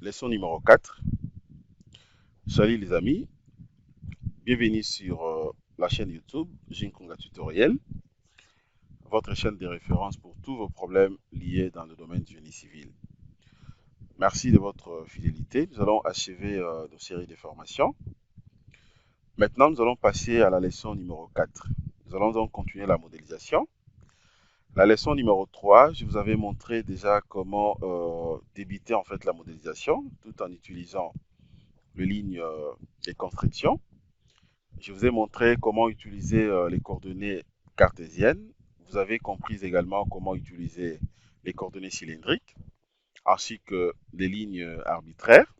Leçon numéro 4. Salut les amis, bienvenue sur la chaîne YouTube Jinkunga Tutoriel, votre chaîne de référence pour tous vos problèmes liés dans le domaine du génie civil. Merci de votre fidélité. Nous allons achever nos séries de formations. Maintenant, nous allons passer à la leçon numéro 4. Nous allons donc continuer la modélisation. La leçon numéro 3, je vous avais montré déjà comment débuter en fait la modélisation tout en utilisant les lignes de construction. Je vous ai montré comment utiliser les coordonnées cartésiennes. Vous avez compris également comment utiliser les coordonnées cylindriques, ainsi que les lignes arbitraires.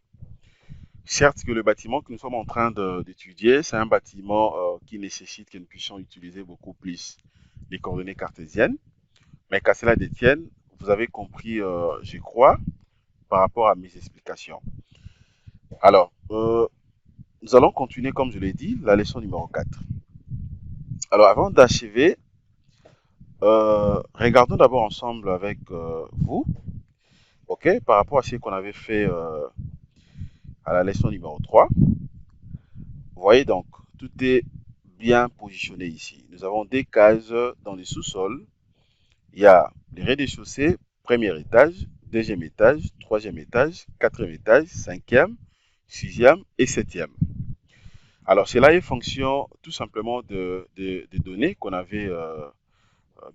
Certes que le bâtiment que nous sommes en train d'étudier, c'est un bâtiment qui nécessite que nous puissions utiliser beaucoup plus les coordonnées cartésiennes. Mais qu'à cela détienne, vous avez compris, je crois, par rapport à mes explications. Alors, nous allons continuer, comme je l'ai dit, la leçon numéro 4. Alors, avant d'achever, regardons d'abord ensemble avec vous, ok, par rapport à ce qu'on avait fait à la leçon numéro 3. Vous voyez donc, tout est bien positionné ici. Nous avons des cases dans le sous-sol. Il y a le rez-de-chaussée, premier étage, deuxième étage, troisième étage, quatrième étage, cinquième, sixième et septième. Alors, cela est fonction tout simplement des données qu'on avait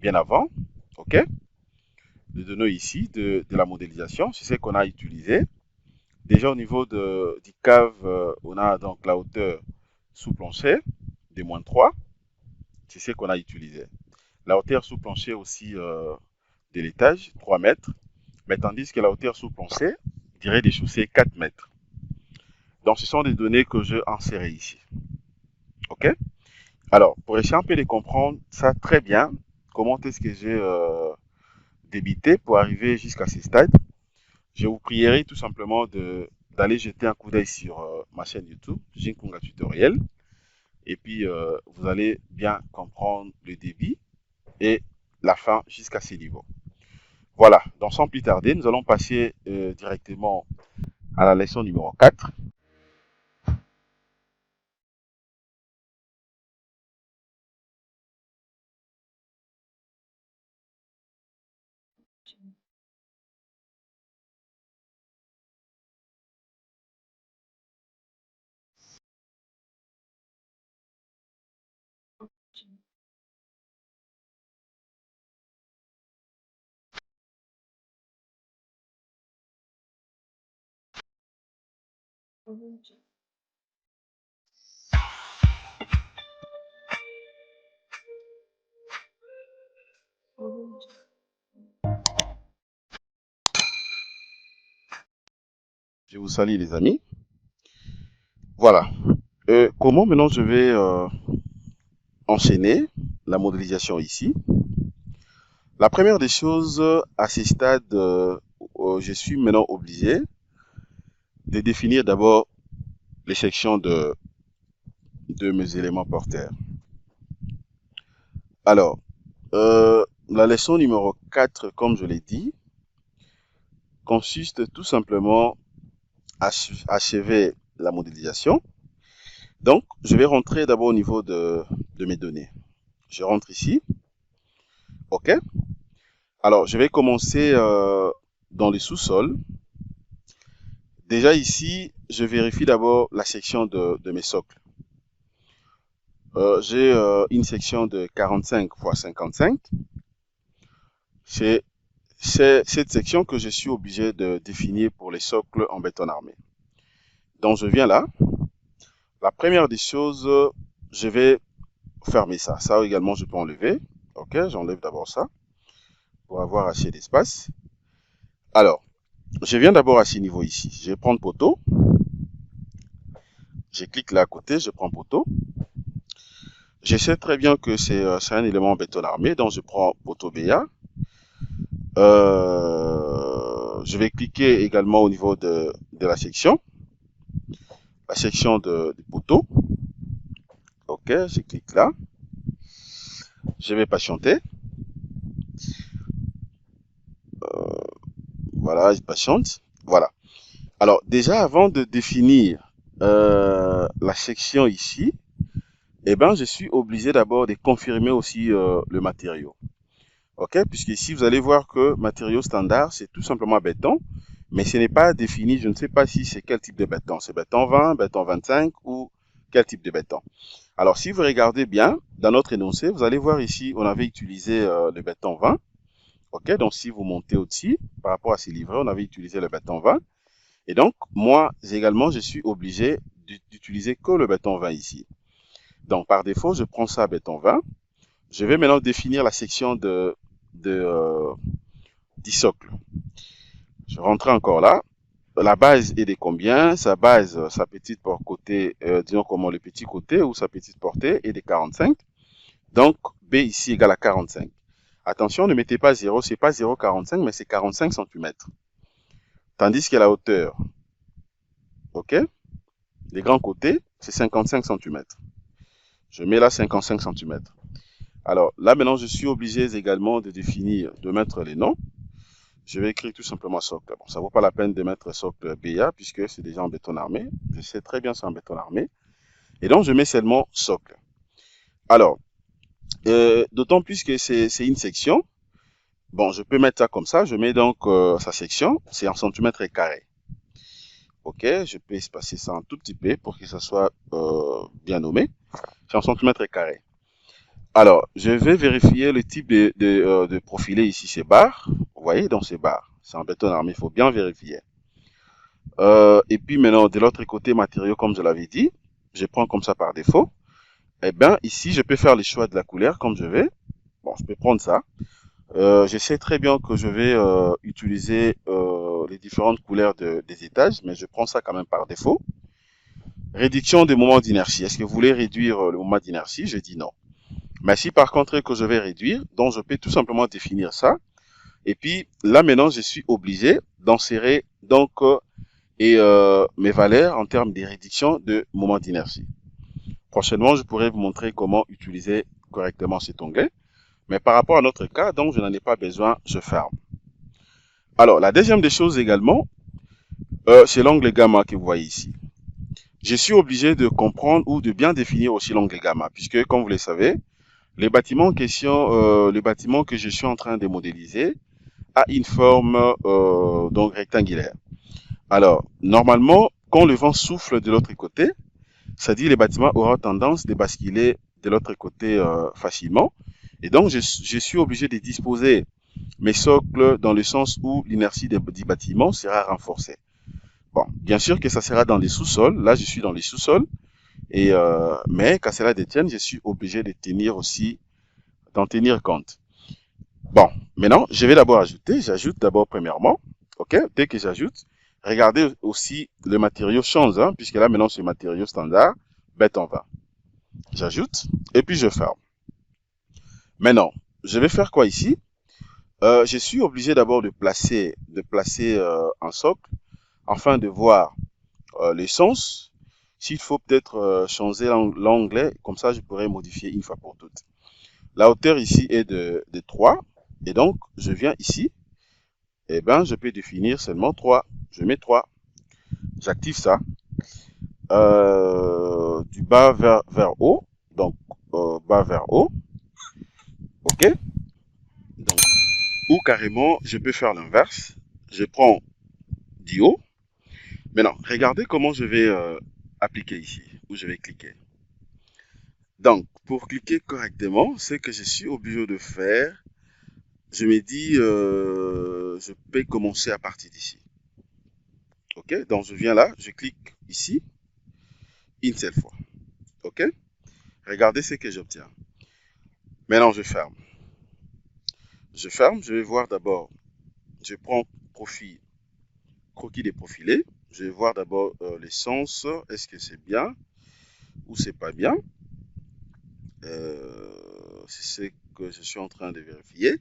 bien avant, ok? Les données ici de la modélisation, c'est ce qu'on a utilisé. Déjà au niveau du cave, on a donc la hauteur sous plancher de -3, c'est ce qu'on a utilisé. La hauteur sous plancher aussi de l'étage, 3 mètres, mais tandis que la hauteur sous plancher, du rez-de-chaussée, 4 mètres. Donc ce sont des données que je insérées ici. Ok? Alors, pour essayer un peu de comprendre ça très bien, comment est-ce que j'ai débité pour arriver jusqu'à ce stade, je vous prierai tout simplement d'aller jeter un coup d'œil sur ma chaîne YouTube, Jinkunga Tutoriel, et puis vous allez bien comprendre le débit et la fin jusqu'à ce niveau. Voilà, donc sans plus tarder, nous allons passer directement à la leçon numéro 4. Je vous salue les amis. Voilà. Comment maintenant je vais enchaîner la modélisation ici. La première des choses, à ce stade, je suis maintenant obligé de définir d'abord les sections de mes éléments porteurs. Alors, la leçon numéro 4, comme je l'ai dit, consiste tout simplement à achever la modélisation. Donc, je vais rentrer d'abord au niveau de mes données. Je rentre ici. OK. Alors, je vais commencer dans le sous-sol. Déjà ici, je vérifie d'abord la section de mes socles. J'ai une section de 45 x 55. C'est cette section que je suis obligé de définir pour les socles en béton armé. Donc, je viens là. La première des choses, je vais fermer ça. Ça également, je peux enlever. OK, j'enlève d'abord ça pour avoir assez d'espace. Alors, je viens d'abord à ce niveau ici. Je vais prendre poteau. Je clique là à côté, je prends poteau. Je sais très bien que c'est un élément en béton armé, donc je prends poteau BA. Je vais cliquer également au niveau de la section du poteau. Ok, je clique là. Je vais patienter. Voilà, je patiente. Voilà. Alors, déjà, avant de définir la section ici, eh ben, je suis obligé d'abord de confirmer aussi le matériau. OK? Puisque ici, vous allez voir que matériau standard, c'est tout simplement béton, mais ce n'est pas défini. Je ne sais pas si c'est quel type de béton. C'est béton 20, béton 25 ou quel type de béton. Alors, si vous regardez bien, dans notre énoncé, vous allez voir ici, on avait utilisé le béton 20. OK? Donc, si vous montez au-dessus, par rapport à ces livrets, on avait utilisé le béton 20. Et donc, moi également, je suis obligé d'utiliser que le béton 20 ici. Donc, par défaut, je prends ça béton 20. Je vais maintenant définir la section de du socle. Je rentre encore là. La base est de combien? Sa base, sa petite côté, disons comment le petit côté ou sa petite portée est de 45. Donc, B ici égale à 45. Attention, ne mettez pas 0, c'est pas 0,45, mais c'est 45 cm. Tandis que la hauteur, ok, les grands côtés, c'est 55 cm. Je mets là 55 cm. Alors, là maintenant, je suis obligé également de définir, de mettre les noms. Je vais écrire tout simplement socle. Bon, ça vaut pas la peine de mettre socle BA puisque c'est déjà en béton armé. Je sais très bien c'est en béton armé. Et donc, je mets seulement socle. Alors, d'autant plus que c'est une section. Bon, je peux mettre ça comme ça. Je mets donc sa section. C'est en centimètres carrés. Ok, je peux espacer ça un tout petit peu pour que ça soit bien nommé. C'est en centimètres carrés. Alors, je vais vérifier le type de profilé ici, c'est barres. Vous voyez, donc c'est barres. C'est en béton armé, il faut bien vérifier. Et puis maintenant, de l'autre côté, matériaux, comme je l'avais dit, je prends comme ça par défaut. Eh bien, ici, je peux faire le choix de la couleur comme je vais. Bon, je peux prendre ça. Je sais très bien que je vais utiliser les différentes couleurs des étages, mais je prends ça quand même par défaut. Réduction des moments d'inertie. Est-ce que vous voulez réduire le moment d'inertie? Je dis non. Mais si par contre que je vais réduire, donc je peux tout simplement définir ça. Et puis là maintenant, je suis obligé d'insérer donc mes valeurs en termes de réduction de moment d'inertie. Prochainement, je pourrai vous montrer comment utiliser correctement cet onglet. Mais par rapport à notre cas, donc je n'en ai pas besoin, je ferme. Alors, la deuxième des choses également, c'est l'angle gamma que vous voyez ici. Je suis obligé de comprendre ou de bien définir aussi l'angle gamma, puisque comme vous le savez, les bâtiments en question, le bâtiment que je suis en train de modéliser a une forme donc rectangulaire. Alors, normalement, quand le vent souffle de l'autre côté, c'est-à-dire les bâtiments auront tendance de basculer de l'autre côté facilement. Et donc, je suis obligé de disposer mes socles dans le sens où l'inertie du bâtiment sera renforcée. Bon, bien sûr que ça sera dans les sous-sols. Là, je suis dans les sous-sols. Mais qu'à cela détienne, je suis obligé de tenir aussi, d'en tenir compte. Bon, maintenant, je vais d'abord ajouter. J'ajoute d'abord premièrement. OK, dès que j'ajoute, regardez aussi le matériau change, hein, puisque là, maintenant, c'est matériau standard, béton 20. J'ajoute et puis je ferme. Maintenant, je vais faire quoi ici? Je suis obligé d'abord de placer un socle afin de voir les sens. S'il faut peut-être changer l'anglais, comme ça je pourrais modifier une fois pour toutes. La hauteur ici est de 3 et donc je viens ici, et ben je peux définir seulement 3. Je mets 3, j'active ça. Du bas vers haut, donc bas vers haut, ok. Donc, ou carrément je peux faire l'inverse. Je prends du haut. Maintenant, regardez comment je vais appliquer ici, où je vais cliquer. Donc, pour cliquer correctement, ce que je suis obligé de faire, je me dis, je peux commencer à partir d'ici. Ok, donc je viens là, je clique ici, une seule fois. Ok, regardez ce que j'obtiens. Maintenant, je ferme. Je ferme, je vais voir d'abord, je prends profil, croquis déprofilé. Je vais voir d'abord les sens, est-ce que c'est bien ou c'est pas bien. C'est ce que je suis en train de vérifier.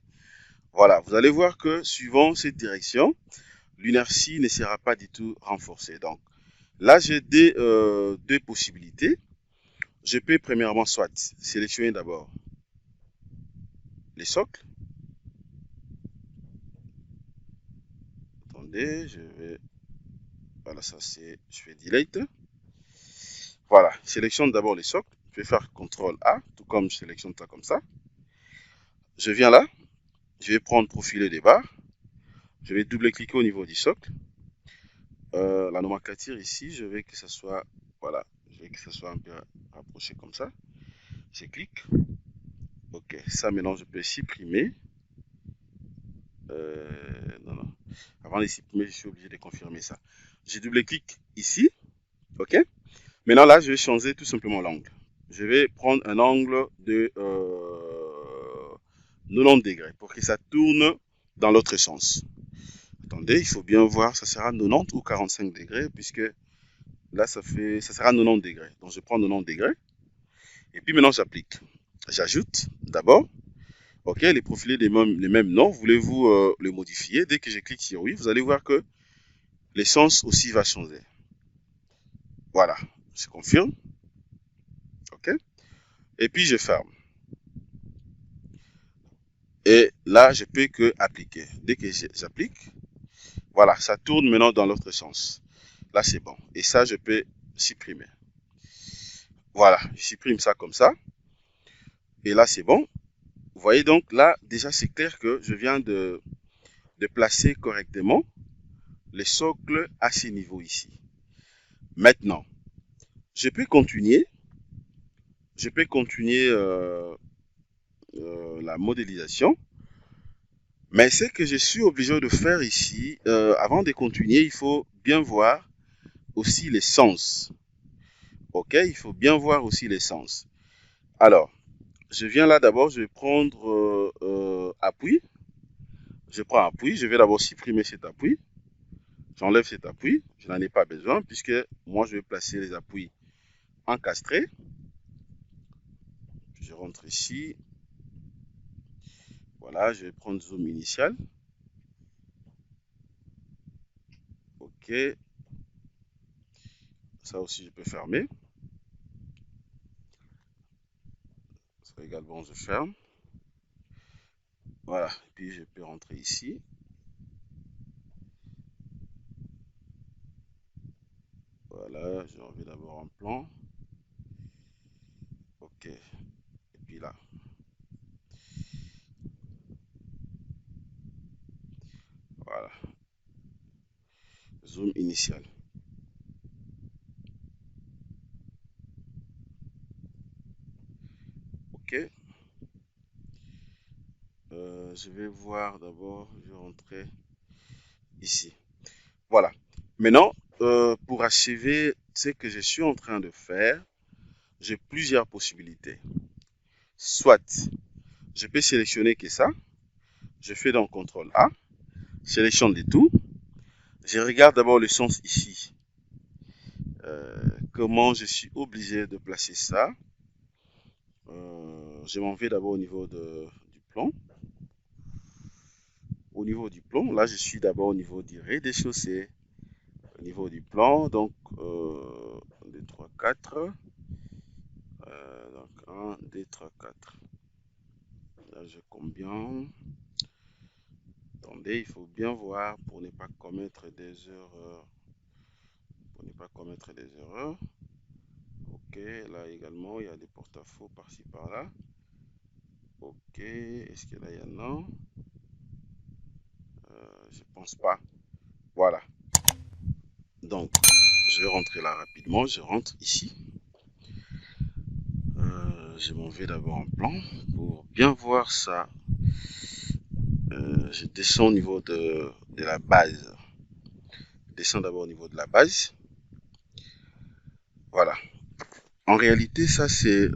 Voilà, vous allez voir que suivant cette direction, l'inertie ne sera pas du tout renforcée. Donc là, j'ai deux possibilités. Je peux premièrement soit sélectionner d'abord les socles. Attendez, je vais... Voilà, ça c'est, je fais delete. Voilà, je sélectionne d'abord les socles. Je vais faire CTRL A, tout comme je sélectionne ça comme ça. Je viens là, je vais prendre profiler des barres. Je vais double-cliquer au niveau du socle. La nomenclature ici, je vais que ça soit, voilà, je vais que ça soit un peu rapproché comme ça. Je clique. Ok, ça maintenant je peux supprimer. Non, non. Avant de supprimer, je suis obligé de confirmer ça. Je double-clique ici. Ok. Maintenant là, je vais changer tout simplement l'angle. Je vais prendre un angle de 90 degrés pour que ça tourne dans l'autre sens. Attendez, il faut bien voir, ça sera 90 ou 45 degrés, puisque là, ça sera 90 degrés. Donc, je prends 90 degrés. Et puis maintenant, j'applique. J'ajoute d'abord. OK, les profilés les mêmes noms. Voulez-vous les modifier? Dès que je clique sur oui, vous allez voir que l'essence aussi va changer. Voilà, je confirme. OK. Et puis, je ferme. Et là, je peux que appliquer. Dès que j'applique, voilà, ça tourne maintenant dans l'autre sens. Là, c'est bon. Et ça, je peux supprimer. Voilà, je supprime ça comme ça. Et là, c'est bon. Vous voyez donc, là, déjà, c'est clair que je viens de placer correctement les socles à ce niveau ici. Maintenant, je peux continuer. Je peux continuer la modélisation. Mais ce que je suis obligé de faire ici, avant de continuer, il faut bien voir aussi les sens. Ok, il faut bien voir aussi les sens. Alors, je viens là d'abord, je vais prendre appui. Je prends appui, je vais d'abord supprimer cet appui. J'enlève cet appui, je n'en ai pas besoin puisque moi je vais placer les appuis encastrés. Je rentre ici. Voilà, je vais prendre zoom initial. Ok. Ça aussi je peux fermer. Ça également je ferme. Voilà, et puis je peux rentrer ici. Voilà, je reviens d'abord en plan. Ok, et puis là. Voilà. Zoom initial. Ok. Je vais voir d'abord, je vais rentrer ici. Voilà. Maintenant, pour achever ce que je suis en train de faire, j'ai plusieurs possibilités. Soit, je peux sélectionner que ça. Je fais donc CTRL A. Sélectionne les tout. Je regarde d'abord le sens ici. Comment je suis obligé de placer ça. Je m'en vais d'abord au niveau du plan. Au niveau du plan, là je suis d'abord au niveau du rez-de-chaussée. Au niveau du plan, donc 2, 3, 4. Donc 1, 2, 3, 4. Là j'ai combien? Attendez, il faut bien voir pour ne pas commettre des erreurs. Pour ne pas commettre des erreurs. Ok, là également, il y a des porte-à-faux par-ci par-là. Ok, est-ce que là il y en a? Je pense pas. Voilà. Donc, je vais rentrer là rapidement. Je rentre ici. Je m'en vais d'abord en plan pour bien voir ça. Je descends au niveau de la base. Je descends d'abord au niveau de la base. Voilà. En réalité, ça c'est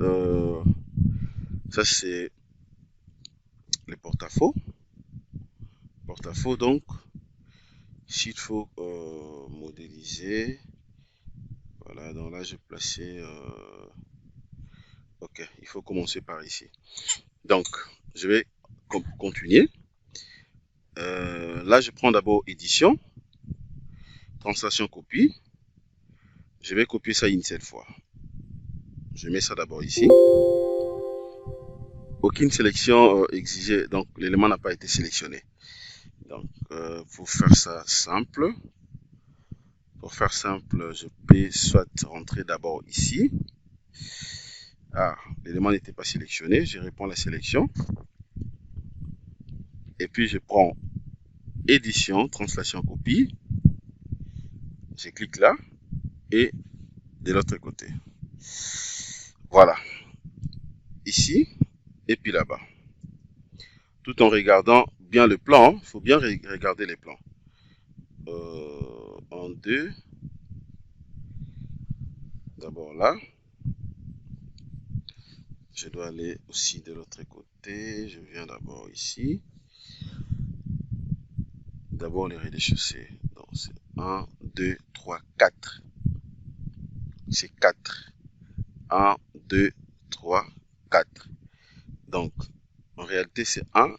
les porte-à-faux. Porte-à-faux donc. S'il faut modéliser. Voilà, donc là je plaçais. Ok, il faut commencer par ici. Donc, je vais continuer. Là, je prends d'abord édition, translation copie. Je vais copier ça une seule fois. Je mets ça d'abord ici. Aucune sélection exigée, donc l'élément n'a pas été sélectionné. Donc, pour faire ça simple, Pour faire simple, je peux soit rentrer d'abord ici. Ah, l'élément n'était pas sélectionné. Je réponds à la sélection. Et puis je prends édition, translation, copie. Je clique là et de l'autre côté. Voilà. Ici et puis là-bas. Tout en regardant bien le plan. Il faut bien regarder les plans. En deux. D'abord là. Je dois aller aussi de l'autre côté. Je viens d'abord ici. D'abord les rez-de-chaussée. Donc c'est 1, 2, 3, 4. C'est 4. 1, 2, 3, 4. Donc en réalité c'est 1.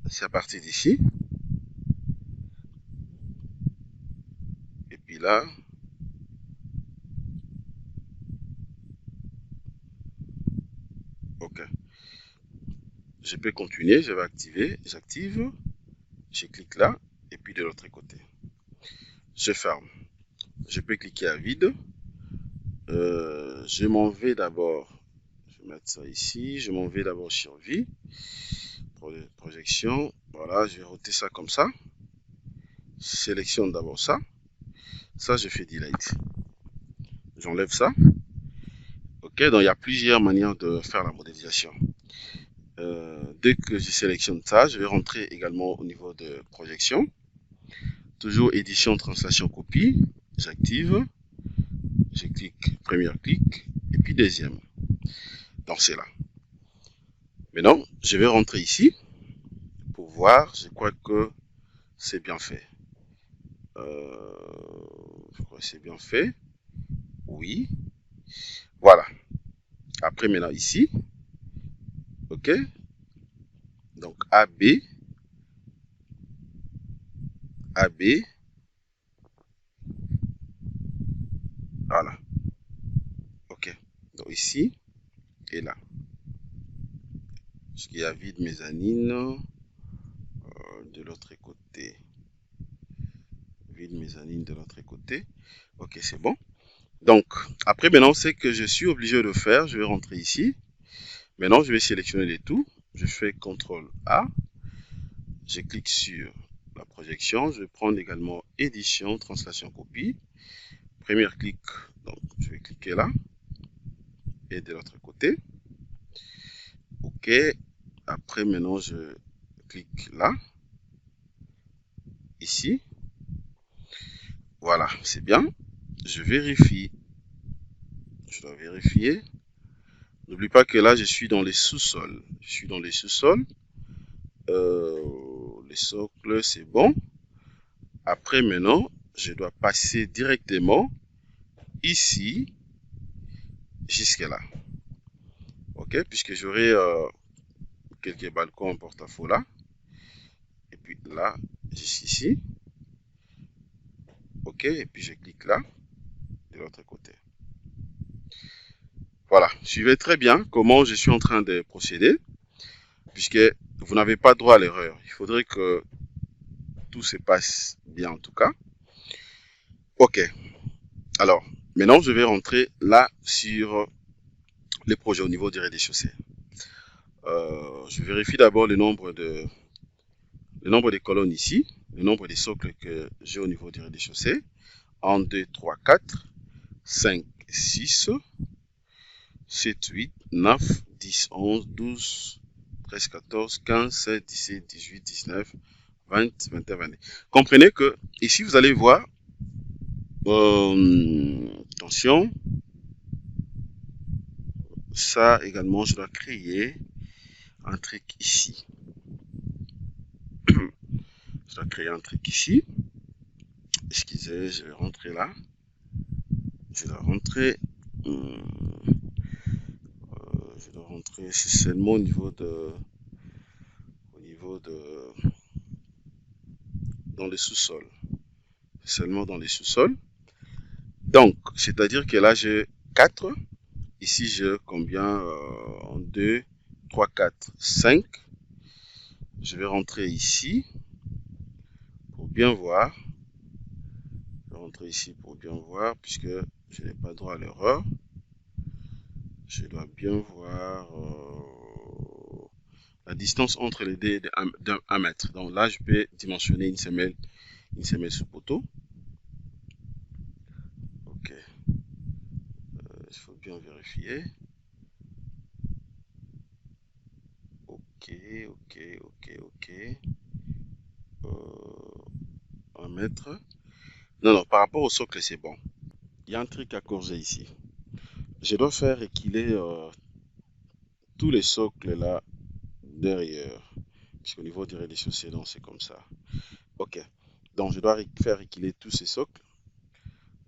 C'est à partir d'ici. Et puis là. Ok. Je peux continuer. Je vais activer. J'active. Je clique là. Et puis de l'autre côté. Je ferme. Je peux cliquer à vide. Je m'en vais d'abord. Je vais mettre ça ici. Je m'en vais d'abord sur vie. Projection. Voilà. Je vais roter ça comme ça. Sélectionne d'abord ça. Ça, je fais delete. J'enlève ça. Ok. Donc, il y a plusieurs manières de faire la modélisation. Dès que je sélectionne ça, je vais rentrer également au niveau de projection. Toujours édition, translation, copie. J'active. Je clique, premier clic, et puis deuxième. Donc c'est là. Maintenant, je vais rentrer ici pour voir. Je crois que c'est bien fait. Je crois que c'est bien fait. Oui. Voilà. Après, maintenant ici. OK. Donc AB. AB. Voilà. OK. Donc ici et là. Ce qui y a vide mezzanine. De l'autre côté. Vide mezzanine de l'autre côté. OK, c'est bon. Donc, après, maintenant, c'est que je suis obligé de faire. Je vais rentrer ici. Maintenant, je vais sélectionner les tout. Je fais CTRL A. Je clique sur la projection. Je vais prendre également édition, translation, copie. Premier clic, donc je vais cliquer là. Et de l'autre côté. OK. Après, maintenant, je clique là. Ici. Voilà, c'est bien. Je vérifie. Je dois vérifier. N'oublie pas que là, je suis dans les sous-sols. Je suis dans les sous-sols. Les socles, c'est bon. Après, maintenant, je dois passer directement ici jusqu'à là. OK, puisque j'aurai quelques balcons en porte-à-faux là. Et puis là, jusqu'ici. OK, et puis je clique là, de l'autre côté. Voilà, suivez très bien comment je suis en train de procéder, puisque vous n'avez pas droit à l'erreur. Il faudrait que tout se passe bien en tout cas. OK, alors maintenant je vais rentrer là sur les projets au niveau du rez-de-chaussée. Je vérifie d'abord le nombre de colonnes ici, le nombre de socles que j'ai au niveau du rez-de-chaussée. 1, 2, 3, 4, 5, 6, 7, 8, 9, 10, 11, 12, 13, 14, 15, 16, 17, 18, 19, 20, 21, 22. Comprenez que ici, vous allez voir, attention, ça également, je dois créer un truc ici. Je dois créer un truc ici. Excusez, je vais rentrer là. Je dois rentrer. Je dois rentrer. C'est seulement au niveau de. Dans les sous-sols. Seulement dans les sous-sols. Donc, c'est-à-dire que là, j'ai 4. Ici, j'ai combien 2, 3, 4, 5. Je vais rentrer ici pour bien voir. Je vais rentrer ici pour bien voir, puisque je n'ai pas droit à l'erreur. Je dois bien voir la distance entre les dés de 1 mètre. Donc là, je peux dimensionner une semelle sous poteau. Ok. Il faut bien vérifier. Ok, ok, ok, ok. 1 mètre. Non, non, par rapport au socle, c'est bon. Il y a un truc à corriger ici. Je dois faire équiler tous les socles là derrière. Puisqu'au niveau du rez-de-chaussée, donc c'est comme ça. Ok. Donc je dois faire équiler tous ces socles.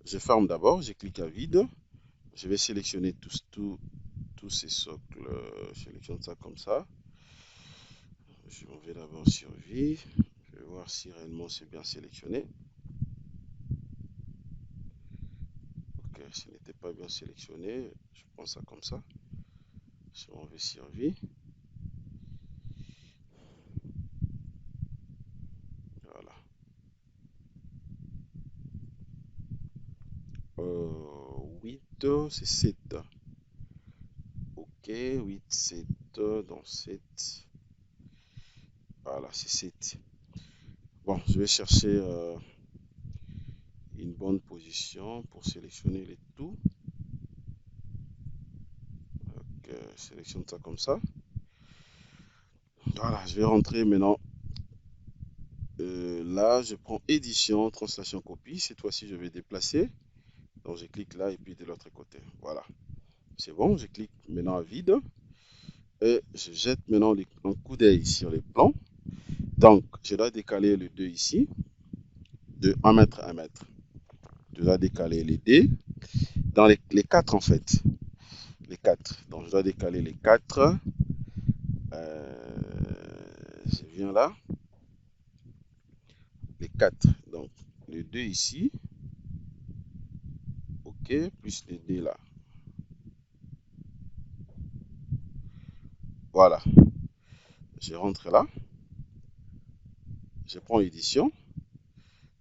Je ferme d'abord, je clique à vide. Je vais sélectionner tous ces socles. Je sélectionne ça comme ça. Je m'en vais d'abord sur vie. Je vais voir si réellement c'est bien sélectionné. Ok, ce n'était pas bien sélectionné. Je prends ça comme ça. Je m'en vais sur vie. Voilà. 8, c'est 7. Ok, 8, 7, donc 7. Voilà, c'est 7. Bon, je vais chercher une bonne position pour sélectionner les tout. Donc, sélectionne ça comme ça. Voilà, je vais rentrer maintenant. Là, je prends édition, translation, copie. Cette fois-ci, je vais déplacer. Donc, je clique là et puis de l'autre côté. Voilà, c'est bon. Je clique maintenant à vide. Et je jette maintenant un coup d'œil sur les plans. Donc, je dois décaler le 2 ici, de 1 mètre à 1 mètre. Je dois décaler les dés dans les 4 en fait. Les 4. Donc, je dois décaler les 4. Je viens là. Les 4. Donc, le 2 ici. OK, plus les dés là. Voilà. Je rentre là. Je prends édition.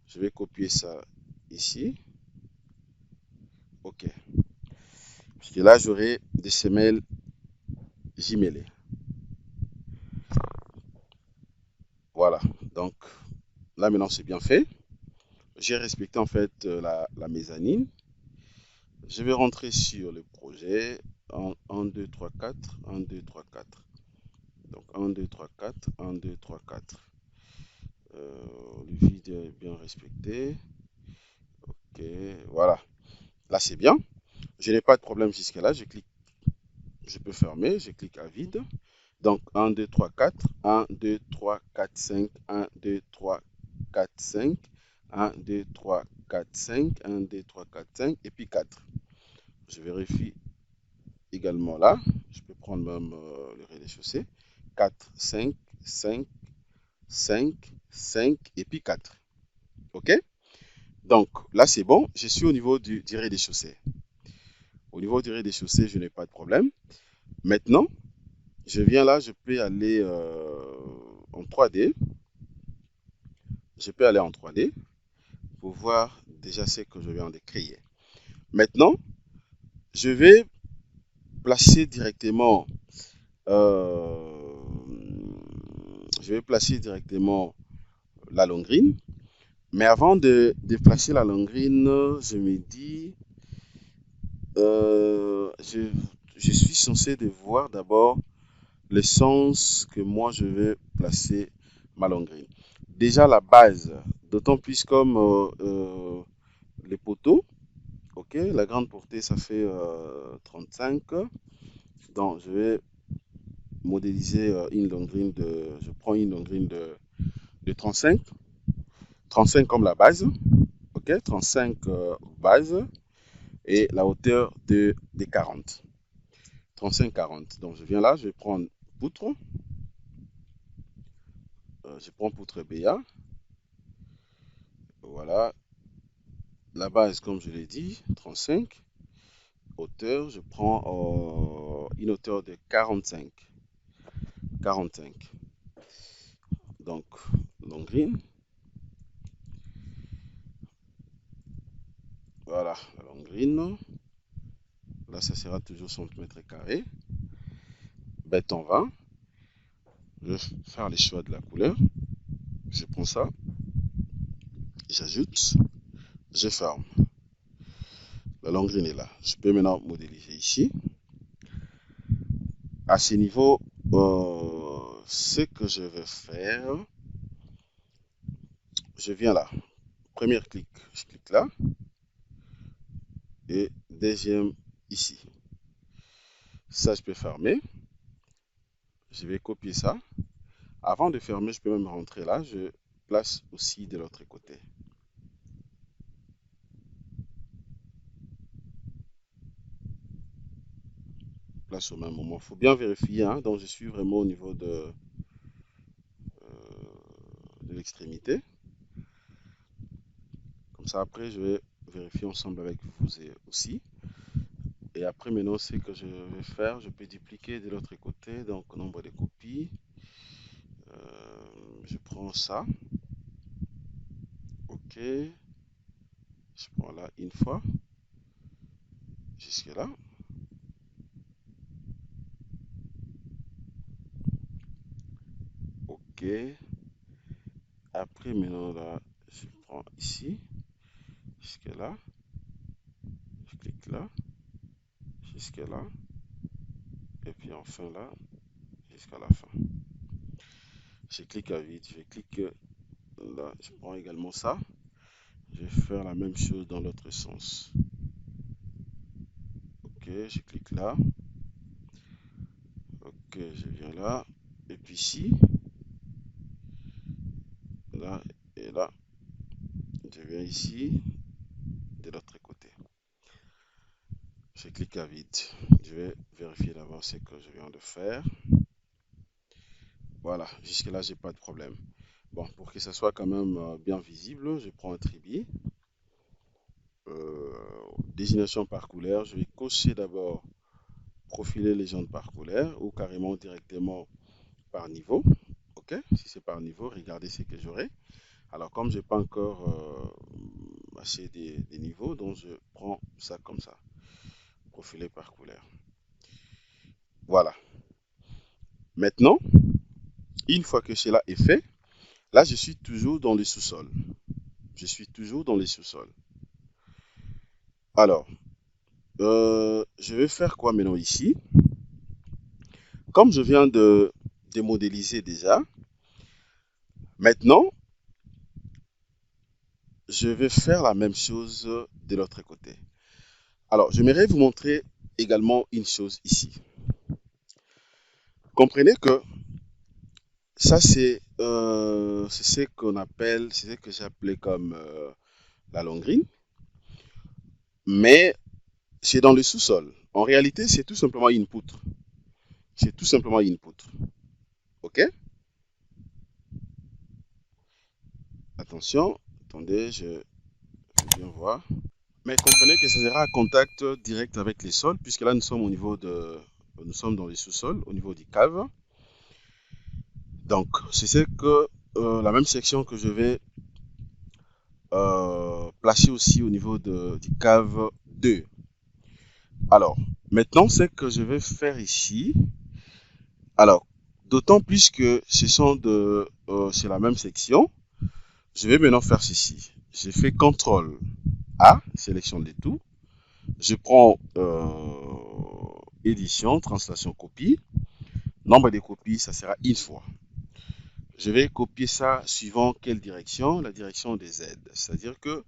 Je vais copier ça ici. OK. Parce que là, j'aurai des semelles jumellées. Voilà. Donc, là, maintenant, c'est bien fait. J'ai respecté en fait la mezzanine. Je vais rentrer sur le projet en 1, 2, 3, 4, 1, 2, 3, 4. Donc 1, 2, 3, 4, 1, 2, 3, 4. Le vide est bien respecté. Ok, voilà. Là, c'est bien. Je n'ai pas de problème jusque-là. Je clique, je peux fermer. Je clique à vide. Donc 1, 2, 3, 4. 1, 2, 3, 4, 5. 1, 2, 3, 4, 5. 1, 2, 3, 4, 5. 1, 2, 3, 4, 5. Et puis 4. Je vérifie également là. Je peux prendre même le rez-de-chaussée. 4, 5, 5, 5, 5 et puis 4. OK? Donc là, c'est bon. Je suis au niveau du rez-de-chaussée. Au niveau du rez-de-chaussée, je n'ai pas de problème. Maintenant, je viens là, je peux aller en 3D. Je peux aller en 3D pour voir déjà ce que je viens de créer. Maintenant, je vais placer directement euh, la longrine. Mais avant de placer la longrine, je me dis, euh, je, je suis censé de voir d'abord le sens que moi je vais placer ma longrine. Déjà la base, d'autant plus comme les poteaux, ok, la grande portée ça fait 35. Donc je vais modéliser une longrine je prends une longrine de 35. 35 comme la base, ok, 35 base et la hauteur de 40. 35-40. Donc je viens là, je vais prendre poutre. Je prends poutre BA. Voilà. La base, comme je l'ai dit, 35. Hauteur, je prends une hauteur de 45. 45. Donc, longrine. Voilà, la longrine. Là, ça sera toujours centimètres carrés. Béton 20. Je vais faire les choix de la couleur. Je prends ça. J'ajoute. Je ferme. La longrine est là. Je peux maintenant modéliser ici. À ce niveau, ce que je vais faire, je viens là. Premier clic, je clique là. Et deuxième ici. Ça, je peux fermer. Je vais copier ça. Avant de fermer, je peux même rentrer là. Je place aussi de l'autre côté. Place au même moment. Il faut bien vérifier. Hein, donc, je suis vraiment au niveau de l'extrémité. Comme ça, après, je vais vérifier ensemble avec vous aussi. Et après, maintenant, ce que je vais faire, je peux dupliquer de l'autre côté. Donc, nombre de copies. Je prends ça. OK. Je prends là une fois. Jusque là. OK. Après, maintenant, là, je prends ici. Jusque là. Je clique là. Jusque là. Et puis enfin là. Jusqu'à la fin. Je clique à vide. Je clique là. Je prends également ça. Je vais faire la même chose dans l'autre sens. OK. Je clique là. OK. Je viens là. Et puis ici. Là et là. Je viens ici. De l'autre côté. Je clique à vide. Je vais vérifier d'abord ce que je viens de faire. Voilà, jusque là, j'ai pas de problème. Bon, pour que ça soit quand même bien visible, je prends un trépied. Désignation par couleur. Je vais cocher d'abord profiler les jantes par couleur ou carrément directement par niveau. OK? Si c'est par niveau, regardez ce que j'aurai. Alors, comme je n'ai pas encore assez des niveaux, donc je prends ça comme ça. Profiler par couleur. Voilà. Maintenant, une fois que cela est fait, là, je suis toujours dans le sous-sol. Je suis toujours dans les sous-sols. Alors, je vais faire quoi maintenant ici? Comme je viens de modéliser déjà, maintenant, je vais faire la même chose de l'autre côté. Alors, j'aimerais vous montrer également une chose ici. Comprenez que ça, c'est ce qu'on appelle, c'est ce que j'appelais comme la longrine, mais c'est dans le sous-sol. En réalité, c'est tout simplement une poutre. C'est tout simplement une poutre. OK? Attention, attendez, je vais bien voir. Mais comprenez que ça sera à contact direct avec les sols, puisque là nous sommes au niveau nous sommes dans les sous-sols, au niveau du cave. Donc, c'est ce que la même section que je vais placer aussi au niveau du cave 2. Alors, maintenant, ce que je vais faire ici, alors, d'autant plus que c'est la même section, je vais maintenant faire ceci. Je fais CTRL A, sélection de tout. Je prends édition, translation, copie. Nombre de copies, ça sera une fois. Je vais copier ça suivant quelle direction? La direction des Z. C'est-à-dire que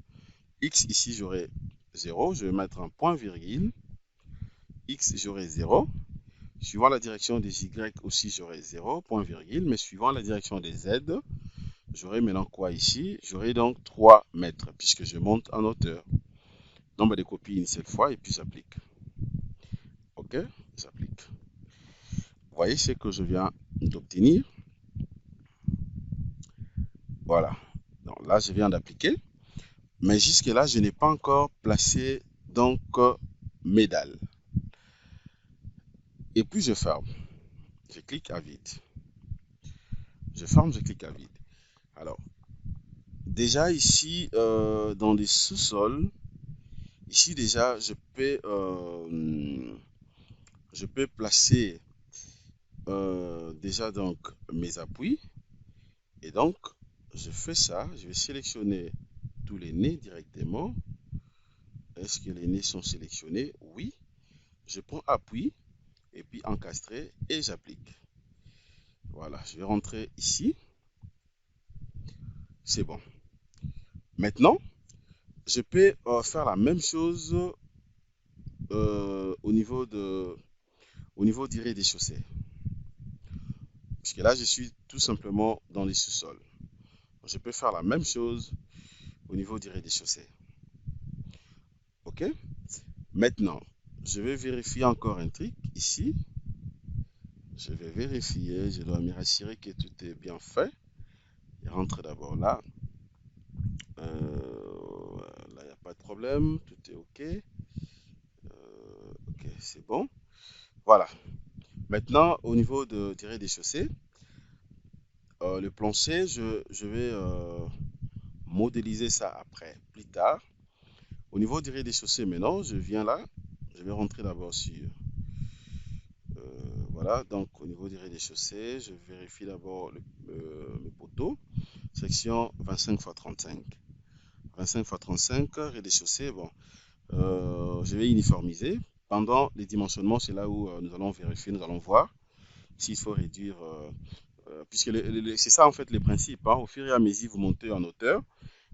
X ici, j'aurai 0. Je vais mettre un point virgule. X, j'aurai 0. Suivant la direction des Y aussi, j'aurai 0, point virgule. Mais suivant la direction des Z, j'aurai maintenant quoi ici? J'aurai donc 3 mètres, puisque je monte en hauteur. Nombre de copies une seule fois, et puis j'applique. OK? J'applique. Vous voyez ce que je viens d'obtenir? Voilà. Donc là, je viens d'appliquer. Mais jusque-là, je n'ai pas encore placé donc mes dalles. Et puis je ferme. Je clique à vide. Je ferme, je clique à vide. Alors, déjà ici, dans les sous-sols, Ici déjà, je peux placer déjà donc mes appuis. Et donc, je fais ça, je vais sélectionner tous les nez directement. Est-ce que les nez sont sélectionnés? Oui. Je prends appui et puis encastrer et j'applique. Voilà, je vais rentrer ici. C'est bon. Maintenant, je peux faire la même chose au niveau du rez-de-chaussée. Puisque là, je suis tout simplement dans les sous-sols. Je peux faire la même chose au niveau du rez-de-chaussée. OK? Maintenant, je vais vérifier encore un truc ici. Je vais vérifier, je dois me rassurer que tout est bien fait. Je rentre d'abord là. Là, il n'y a pas de problème, tout est OK. OK, c'est bon. Voilà. Maintenant, au niveau du rez-de-chaussée, le plancher, je vais modéliser ça après, plus tard. Au niveau du rez-de-chaussée, maintenant, je viens là. Je vais rentrer d'abord sur voilà, donc au niveau du rez-de-chaussée, je vérifie d'abord le poteau, section 25 x 35. 25 x 35, rez-de-chaussée, bon, je vais uniformiser. Pendant les dimensionnements, c'est là où nous allons vérifier, nous allons voir s'il faut réduire, puisque c'est ça en fait les principes, hein. Au fur et à mesure, vous montez en hauteur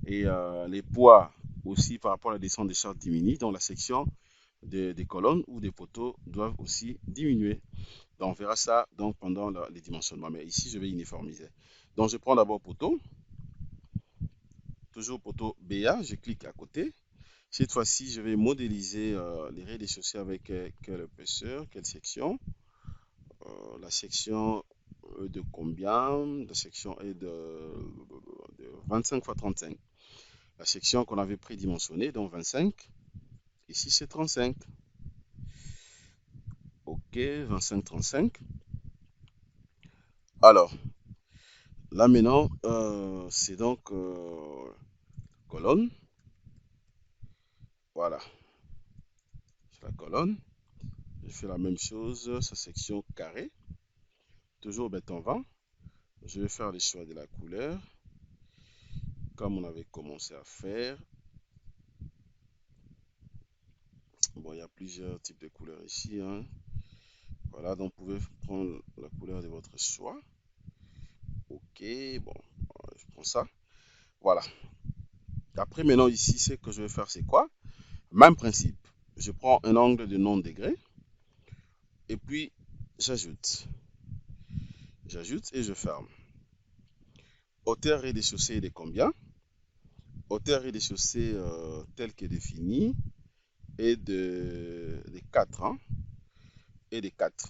et les poids aussi par rapport à la descente des charges diminuent, donc la section des colonnes ou des poteaux doivent aussi diminuer. Donc, on verra ça donc, pendant les dimensionnements. Mais ici, je vais uniformiser. Donc, je prends d'abord poteau. Toujours poteau BA. Je clique à côté. Cette fois-ci, je vais modéliser les rez-de-chaussée avec quelle épaisseur, quelle section. La section de combien? La section est de 25 x 35. La section qu'on avait prédimensionnée, donc 25. Ici, c'est 35. OK, 25, 35. Alors, là maintenant, c'est donc colonne. Voilà, c'est la colonne. Je fais la même chose, sa section carré. Toujours béton vent. Je vais faire le choix de la couleur. Comme on avait commencé à faire. Bon, il y a plusieurs types de couleurs ici, hein. Voilà, donc vous pouvez prendre la couleur de votre choix. OK, bon, je prends ça. Voilà. Après, maintenant, ici, ce que je vais faire, c'est quoi? Même principe. Je prends un angle de 90 degrés. Et puis, j'ajoute. J'ajoute et je ferme. Hauteur rez-de-chaussée est de combien? Hauteur rez-de-chaussée telle que définie est de 4. Hein, et de 4.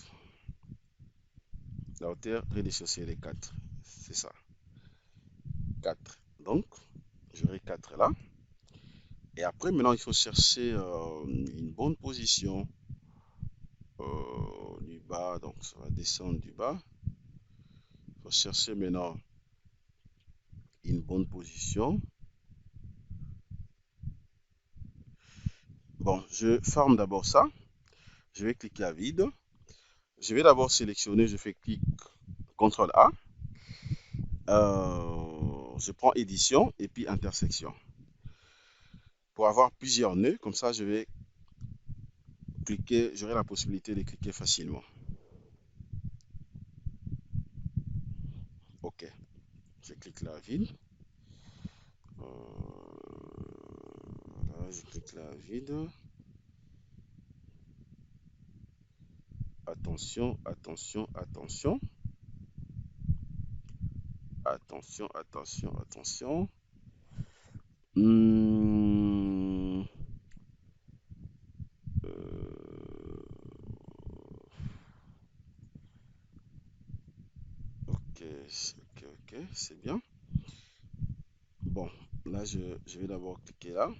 La hauteur rez-de-chaussée est de 4. C'est ça. 4. Donc, j'aurai 4 là. Et après, maintenant, il faut chercher une bonne position du bas. Donc, ça va descendre du bas. Il faut chercher maintenant une bonne position. Bon, je ferme d'abord ça. Je vais cliquer à vide. Je vais d'abord sélectionner, je fais clic CTRL A. Je prends édition et puis intersection. Pour avoir plusieurs nœuds, comme ça je vais cliquer, j'aurai la possibilité de cliquer facilement. OK. Je clique là vide. Là, je clique là vide. Attention, attention, attention. Attention, attention, attention. Hmm. Ok, ok, ok, c'est bien. Bon, là, je vais d'abord cliquer là.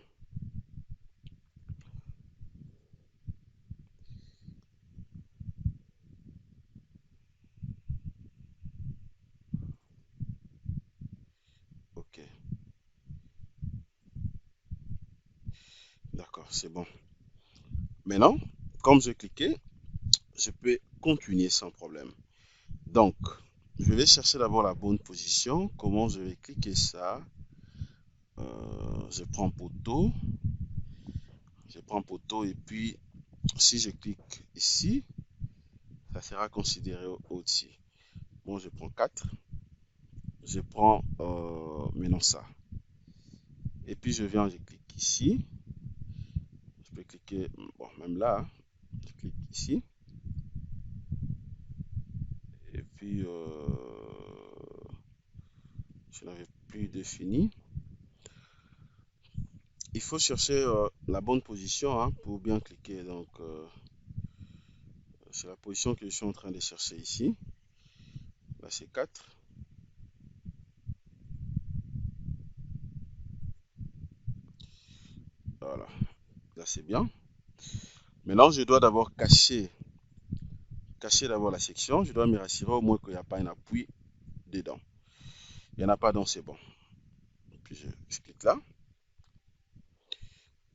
Ok, D'accord, c'est bon. Maintenant, comme j'ai cliqué, je peux continuer sans problème. Donc, je vais chercher d'abord la bonne position. Comment je vais cliquer ça? Je prends poteau. Je prends poteau et puis si je clique ici, ça sera considéré au-dessus. Bon, je prends 4. Je prends maintenant ça. Et puis je viens, je clique ici. Je peux cliquer, bon, même là, hein. Je clique ici. Et puis, je n'avais plus défini. Il faut chercher la bonne position hein, pour bien cliquer. Donc, c'est la position que je suis en train de chercher ici. Là, c'est 4. Voilà, là, c'est bien. Maintenant, je dois d'abord cacher d'abord la section. Je dois me rassurer au moins qu'il n'y a pas un appui dedans. Il n'y en a pas, donc c'est bon. Et puis, je clique là.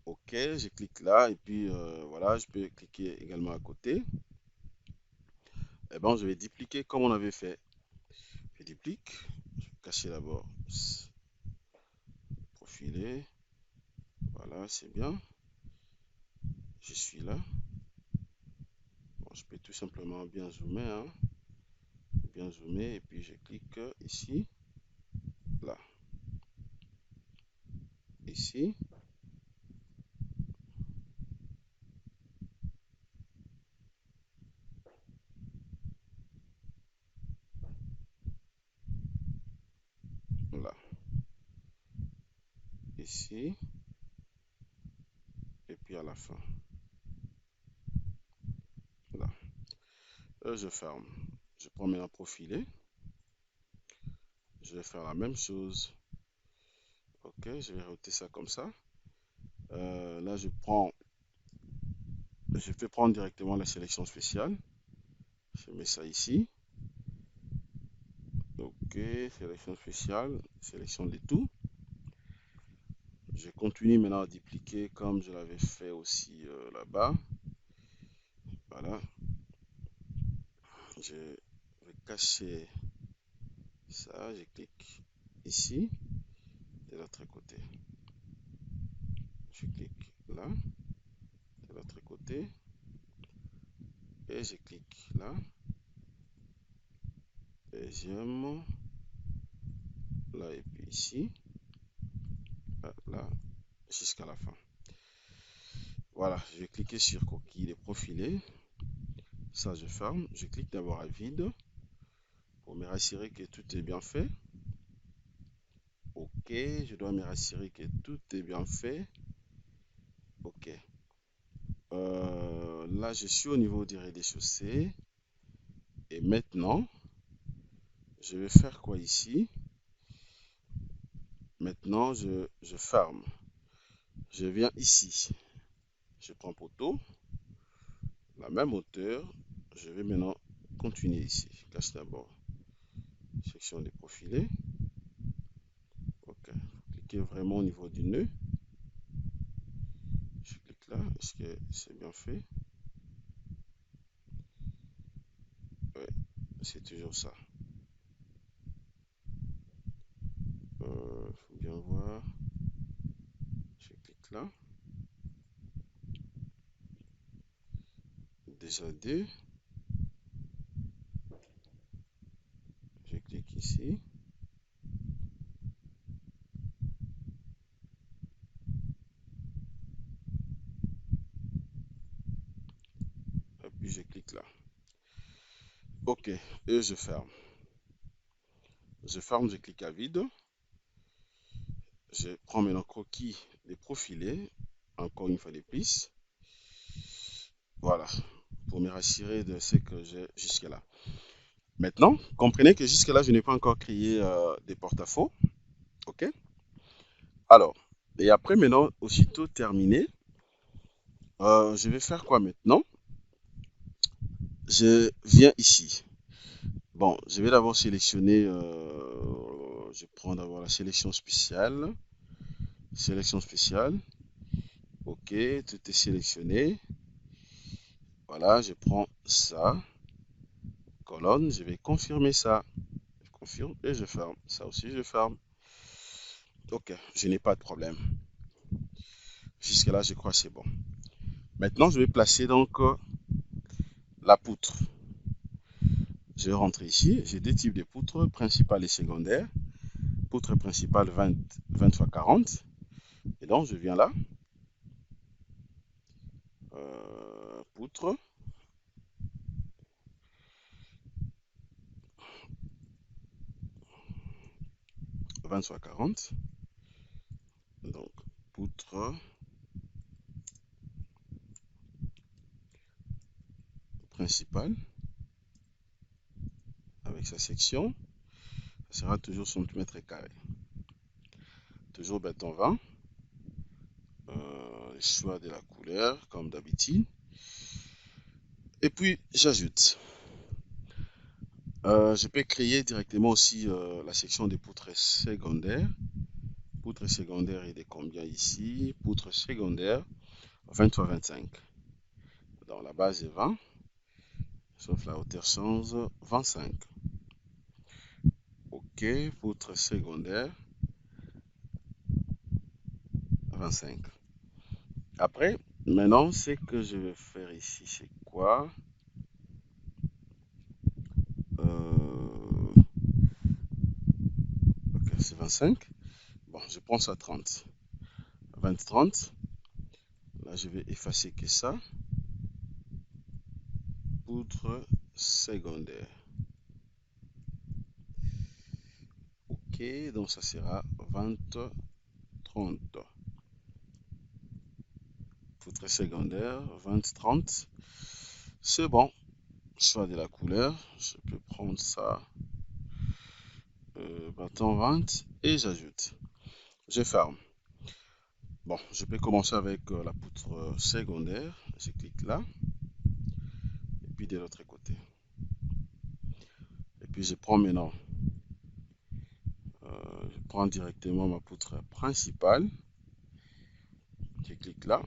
OK, je clique là. Et puis, voilà, je peux cliquer également à côté. Et bon, je vais dupliquer comme on avait fait. Je duplique. Je vais cacher d'abord. Profiler. Voilà, c'est bien. Je suis là. Bon, je peux tout simplement bien zoomer. Hein. Bien zoomer. Et puis, je clique ici. Là. Ici. Là. Ici. Et puis à la fin. Là. Je ferme. Je prends maintenant profiler. Je vais faire la même chose. OK, je vais router ça comme ça. Là, je peux prendre directement la sélection spéciale. Je mets ça ici. OK, sélection spéciale, sélection de tout. Je continue maintenant à dupliquer comme je l'avais fait aussi là-bas. Voilà. Je vais cacher ça. Je clique ici, de l'autre côté. Je clique là, de l'autre côté. Et je clique là. Deuxième. Là et puis ici. Là, jusqu'à la fin. Voilà, je vais cliquer sur coquille de profiler. Ça, je ferme. Je clique d'abord à vide pour me rassurer que tout est bien fait. OK, je dois me rassurer que tout est bien fait. OK. Là, je suis au niveau du rez-de-chaussée. Et maintenant, je vais faire quoi ici? Maintenant, je ferme. Je viens ici. Je prends poteau. La même hauteur. Je vais maintenant continuer ici. Je cache d'abord section des profilés. OK. Cliquez vraiment au niveau du nœud. Je clique là. Est-ce que c'est bien fait? Ouais, c'est toujours ça. Faut bien voir. Je clique là. Déjà deux. Je clique ici. Et puis je clique là. OK. Et je ferme. Je ferme, je clique à vide. Je prends maintenant croquis des profilés. Encore une fois de plus. Voilà. Pour me rassurer de ce que j'ai jusque-là. Maintenant, comprenez que jusque-là, je n'ai pas encore créé des porte-à-faux. OK? Alors, et après maintenant, aussitôt terminé, je vais faire quoi maintenant? Je viens ici. Bon, je vais d'abord sélectionner, je prends d'abord la sélection spéciale. Sélection spéciale. OK, Ok, tout est sélectionné. Voilà, je prends ça, colonne, je vais confirmer ça. Je confirme et je ferme. Ça aussi, je ferme. Ok, je n'ai pas de problème. Jusque là, je crois que c'est bon. Maintenant, je vais placer donc la poutre. Je vais rentrer ici. J'ai deux types de poutres, principale et secondaire. Poutre principale 20 x 40. Et donc, je viens là. Poutre. 20 x 40. Donc, poutre principale avec sa section. Ça sera toujours centimètre carré. Toujours béton 20. Choix de la couleur comme d'habitude. Et puis, j'ajoute. Je peux créer directement aussi la section des poutres secondaires. Poutre secondaire est de combien ici? Poutre secondaire 20 x 25. Dans la base est 20, sauf la hauteur change 25. Ok, poutre secondaire 25. Après, maintenant, ce que je vais faire ici, c'est quoi? Ok, c'est 25. Bon, je prends ça 30. 20, 30. Là, je vais effacer que ça. Poutre secondaire. Ok, donc ça sera 20, 30. Poutre secondaire, 20, 30. C'est bon. Choix de la couleur. Je peux prendre ça. Bâton 20 et j'ajoute. Je ferme. Bon, je peux commencer avec la poutre secondaire. Je clique là. Et puis de l'autre côté. Et puis je prends maintenant. Je prends directement ma poutre principale. Je clique là.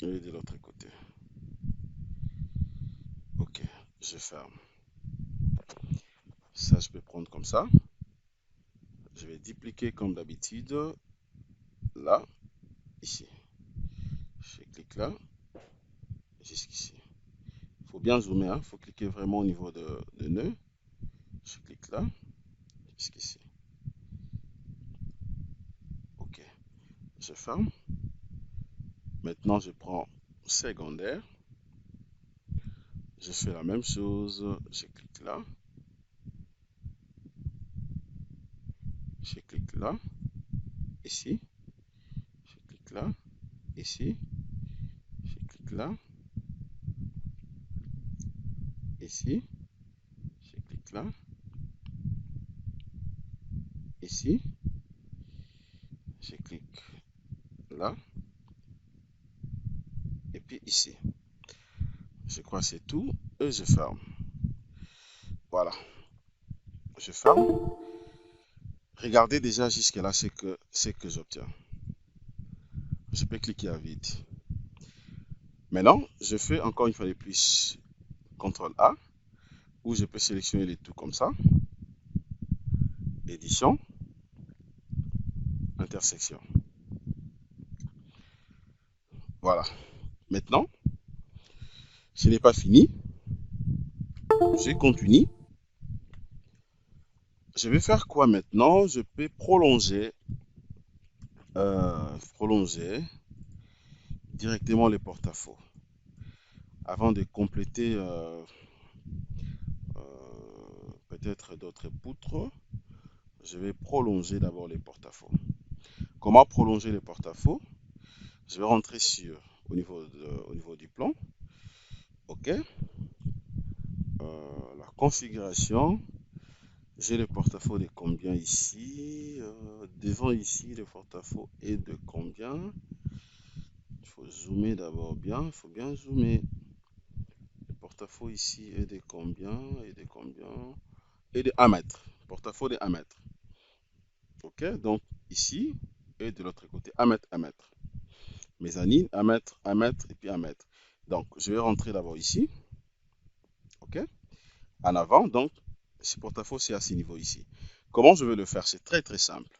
Et de l'autre côté. Ok, je ferme. Ça, je peux prendre comme ça. Je vais dupliquer comme d'habitude. Là, ici. Je clique là. Jusqu'ici. Il faut bien zoomer. Il faut cliquer vraiment au niveau de nœud. Je clique là. Jusqu'ici. Ok. Je ferme. Maintenant, je prends secondaire. Je fais la même chose. Je clique là. Je clique là. Ici. Je clique là. Ici. Je clique là. Ici. Je clique là. Ici. Je clique là. Et puis ici. Je crois que c'est tout. Et je ferme. Voilà. Je ferme. Regardez déjà jusque là ce que j'obtiens. Je peux cliquer à vide. Maintenant, je fais encore une fois de plus CTRL A, où je peux sélectionner les tout comme ça. Édition, intersection. Voilà. Maintenant, ce n'est pas fini. Je continue. Je vais faire quoi maintenant? Je peux prolonger directement les porte-à-faux. Avant de compléter peut-être d'autres poutres, je vais prolonger d'abord les porte-à-faux. Comment prolonger les porte-à-faux? Je vais rentrer au niveau du plan. OK. La configuration. J'ai le porte-à-faux de combien ici? Devant ici, le porte-à-faux est de combien? Il faut zoomer d'abord bien. Il faut bien zoomer. Le porte-à-faux ici est de combien? Et de combien? Et de 1 mètre. Porte-à-faux de 1 mètre. OK. Donc ici et de l'autre côté, 1 mètre, 1 mètre. Mezzanine, 1 mètre, 1 mètre et puis 1 mètre. Donc, je vais rentrer d'abord ici. OK? En avant. Donc, ce porte-à-faux, c'est à ce niveau ici. Comment je vais le faire? C'est très, très simple.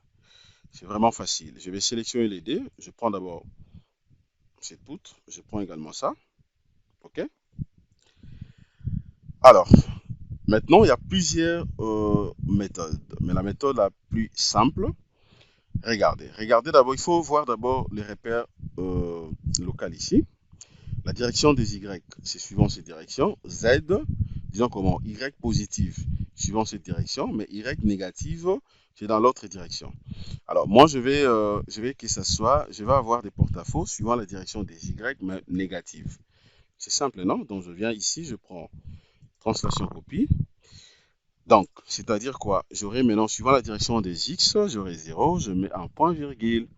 C'est vraiment facile. Je vais sélectionner les dés. Je prends d'abord cette poutre. Je prends également ça. OK? Alors, maintenant, il y a plusieurs méthodes. Mais la méthode la plus simple, regardez d'abord, il faut voir d'abord les repères locaux ici. La direction des Y, c'est suivant cette direction. Z, disons comment, Y positive, suivant cette direction, mais Y négative, c'est dans l'autre direction. Alors, moi, je vais que ça soit, je vais avoir des porte-à-faux suivant la direction des Y, mais négatives. C'est simple, non? Donc, je viens ici, je prends translation copie. Donc, c'est-à-dire quoi? J'aurai maintenant, suivant la direction des X, j'aurai 0, je mets un point virgule.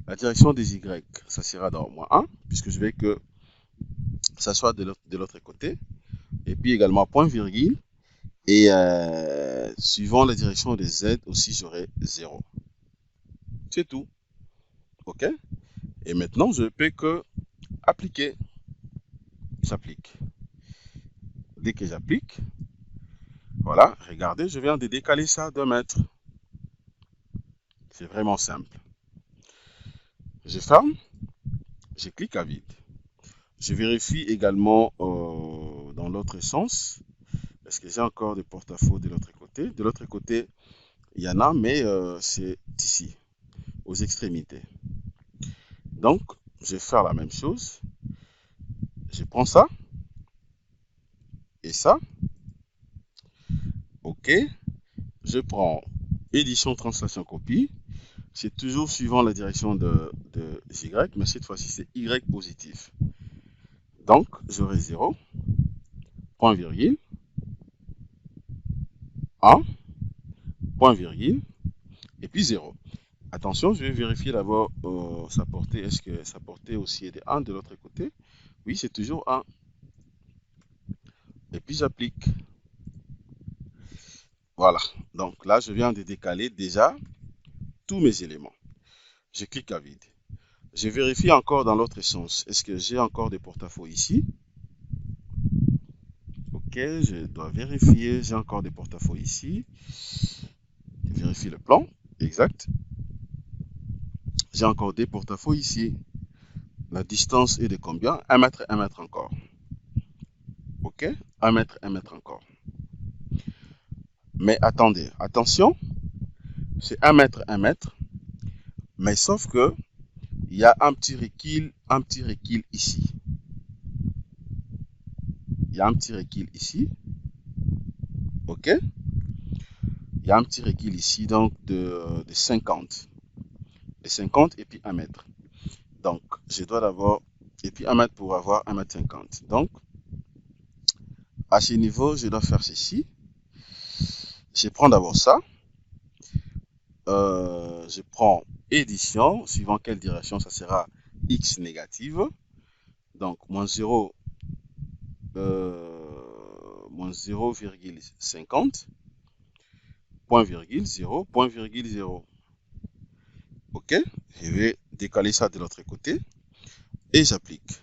La direction des Y, ça sera dans moins 1, puisque je vais que ça soit de l'autre côté. Et puis également point virgule. Et suivant la direction des Z aussi, j'aurai 0. C'est tout. OK? Et maintenant, je peux que appliquer. J'applique. Dès que j'applique, voilà, regardez, je viens de décaler ça de mètre. C'est vraiment simple. Je ferme, je clique à vide. Je vérifie également dans l'autre sens. Est-ce que j'ai encore des porte-à-faux de l'autre côté? De l'autre côté, il y en a, mais c'est ici, aux extrémités. Donc, je vais faire la même chose. Je prends ça et ça. OK. Je prends édition, translation, copie. C'est toujours suivant la direction de Y, mais cette fois-ci, c'est Y positif. Donc, j'aurai 0, point virgule, 1, point virgule, et puis 0. Attention, je vais vérifier d'abord sa portée. Est-ce que sa portée aussi est de 1 de l'autre côté? Oui, c'est toujours 1. Et puis j'applique. Voilà. Donc là, je viens de décaler déjà tous mes éléments. Je clique à vide. Je vérifie encore dans l'autre sens. Est-ce que j'ai encore des porte-à-faux ici? Ok, je dois vérifier. J'ai encore des porte-à-faux ici. Je vérifie le plan. Exact. J'ai encore des porte-à-faux ici. La distance est de combien? 1 mètre, 1 mètre encore. Ok, 1 mètre, 1 mètre encore. Mais attendez, attention, c'est 1 mètre, 1 mètre. Mais sauf que il y a un petit recul ici. Il y a un petit recul ici. OK? Il y a un petit recul ici, donc de 50. De 50 et puis 1 mètre. Donc, je dois d'abord, et puis 1 mètre pour avoir 1 mètre 50. Donc, à ce niveau, je dois faire ceci. Je prends d'abord ça. Je prends édition, suivant quelle direction, ça sera X négative. Donc, moins 0, moins 0,50, point virgule 0, point virgule 0. OK? Je vais décaler ça de l'autre côté et j'applique.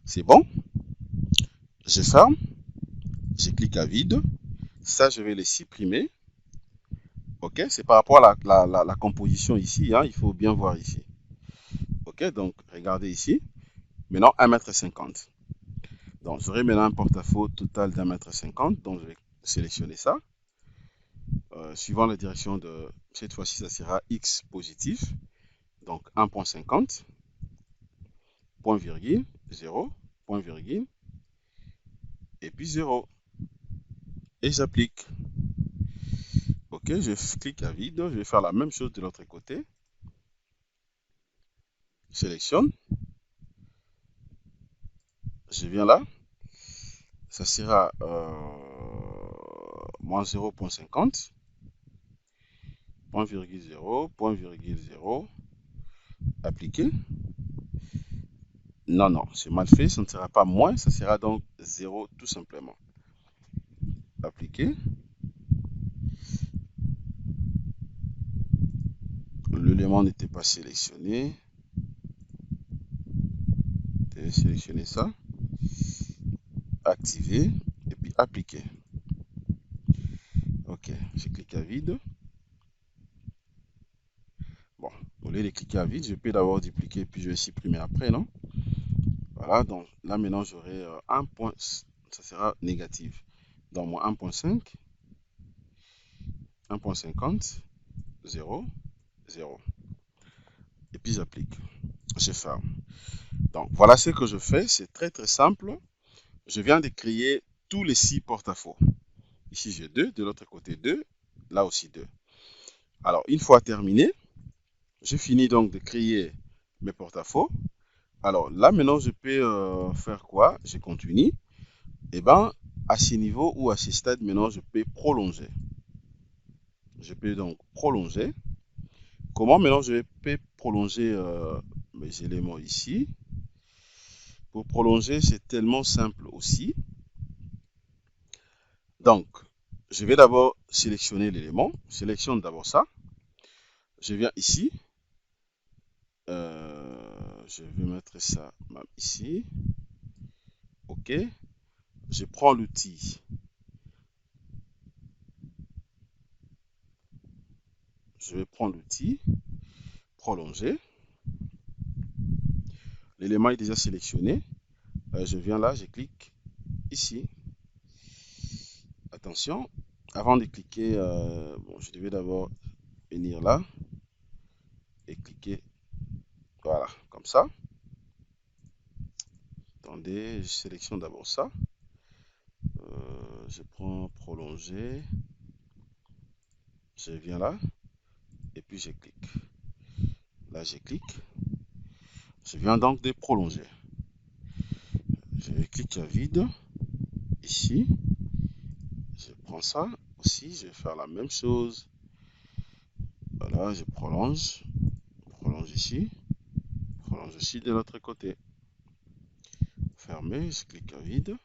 C'est bon? Je ferme, je clique à vide. Ça, je vais les supprimer. OK? C'est par rapport à la composition ici, hein, il faut bien voir ici. OK? Donc, regardez ici. Maintenant, 1,50 m. Donc, j'aurai maintenant un porte-à-faux total d'1,50 m. Donc, je vais sélectionner ça. Suivant la direction de cette fois-ci, ça sera X positif. Donc 1,50, point virgule, 0, point virgule, et puis 0. Et j'applique. OK, je clique à vide. Je vais faire la même chose de l'autre côté. Sélectionne. Je viens là. Ça sera moins 0,50. Point virgule 0, point virgule 0. Appliquer. Non, non, c'est mal fait. Ça ne sera pas moins. Ça sera donc 0 tout simplement. Appliquer. L'élément n'était pas sélectionné. sélectionner ça, activer et puis appliquer. Ok, je clique à vide. Bon, au lieu de cliquer à vide, je peux d'abord dupliquer puis je vais supprimer après, non? Voilà, donc là maintenant j'aurai un point, ça sera négatif. Donc moi 1.5, 1.50, 0, 0. Et puis j'applique, je ferme. Donc voilà ce que je fais, c'est très simple. Je viens de créer tous les 6 porte-à-faux. Ici j'ai 2, de l'autre côté 2, là aussi 2. Alors une fois terminé, je finis donc de créer mes porte-à-faux. Alors là maintenant je peux faire quoi? Je continue. Et bien à ce niveau ou à ce stade maintenant je peux prolonger. Je peux donc prolonger. Comment maintenant je peux prolonger mes éléments ici? Pour prolonger, c'est tellement simple aussi. Donc, je vais d'abord sélectionner l'élément. Sélectionne d'abord ça. Je viens ici. Je vais mettre ça ici. OK. Je prends l'outil. Je vais prendre l'outil. Prolonger. L'élément est déjà sélectionné. Je viens là, je clique ici. Attention. Avant de cliquer, bon, je devais d'abord venir là et cliquer. Voilà, comme ça. Attendez, je sélectionne d'abord ça. Je prends prolonger. Je viens là et puis je clique. Là, je clique. Je viens donc de prolonger. Je clique à vide. Ici. Je prends ça aussi. Je vais faire la même chose. Voilà, je prolonge. Prolonge ici. Prolonge aussi de l'autre côté. Fermé. Je clique à vide.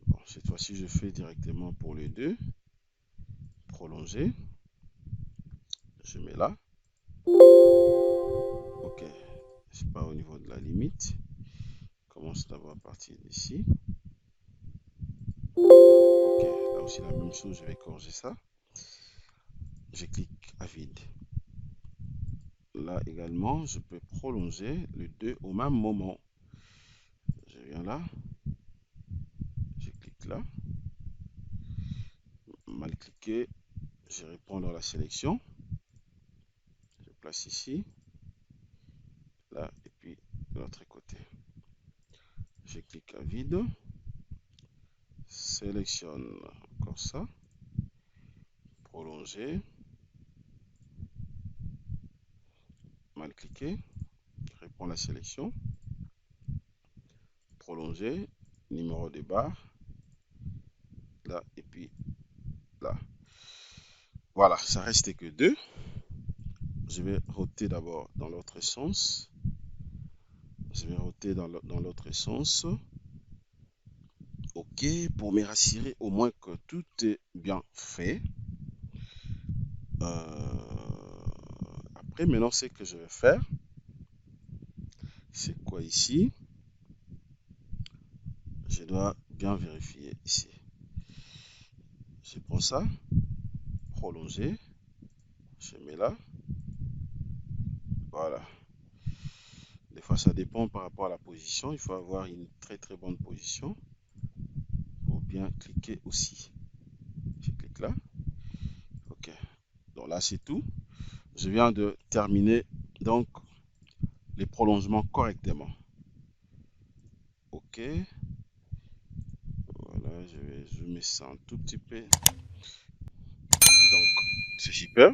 Bon, cette fois-ci, je fais directement pour les deux. Prolonger. Je mets là. Ok. C'est pas au niveau de la limite. Je commence d'abord à partir d'ici. Ok. Là aussi, la même chose. Je vais corriger ça. Je clique à vide. Là également, je peux prolonger les deux au même moment. Je viens là. Je clique là. Mal cliqué. Je réponds dans la sélection. Je place ici. Là et puis de l'autre côté. Je clique à vide. Sélectionne encore ça. Prolonger. Mal cliqué. Je réponds la sélection. Prolonger. Numéro de barre. Là et puis là. Voilà, ça reste que deux. Je vais roter d'abord dans l'autre sens. Je vais roter dans l'autre sens. OK, pour me rassurer au moins que tout est bien fait. Après, maintenant, ce que je vais faire, c'est quoi ici? Je dois bien vérifier ici. Je prends ça, prolonger, je mets là. Voilà. Des fois, ça dépend par rapport à la position. Il faut avoir une très bonne position pour bien cliquer aussi. Je clique là. OK. Donc là, c'est tout. Je viens de terminer donc les prolongements correctement. OK. Voilà, je vais zoomer ça un tout petit peu. Donc, c'est super.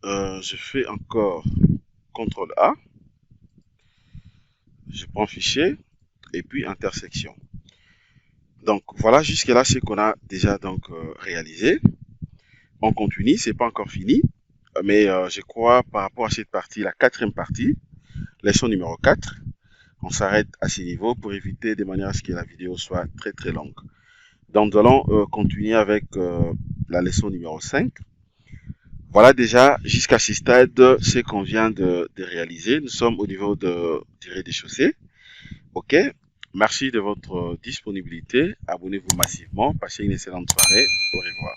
Je fais encore CTRL A. Je prends fichier et puis intersection. Donc, voilà jusque là ce qu'on a déjà donc réalisé. On continue, c'est pas encore fini. Mais je crois par rapport à cette partie, la quatrième partie, leçon numéro 4, on s'arrête à ce niveau pour éviter de manière à ce que la vidéo soit très longue. Donc nous allons continuer avec la leçon numéro 5. Voilà déjà jusqu'à ce stade ce qu'on vient de réaliser. Nous sommes au niveau du rez-de-chaussée. OK? Merci de votre disponibilité. Abonnez-vous massivement. Passez une excellente soirée. Au revoir.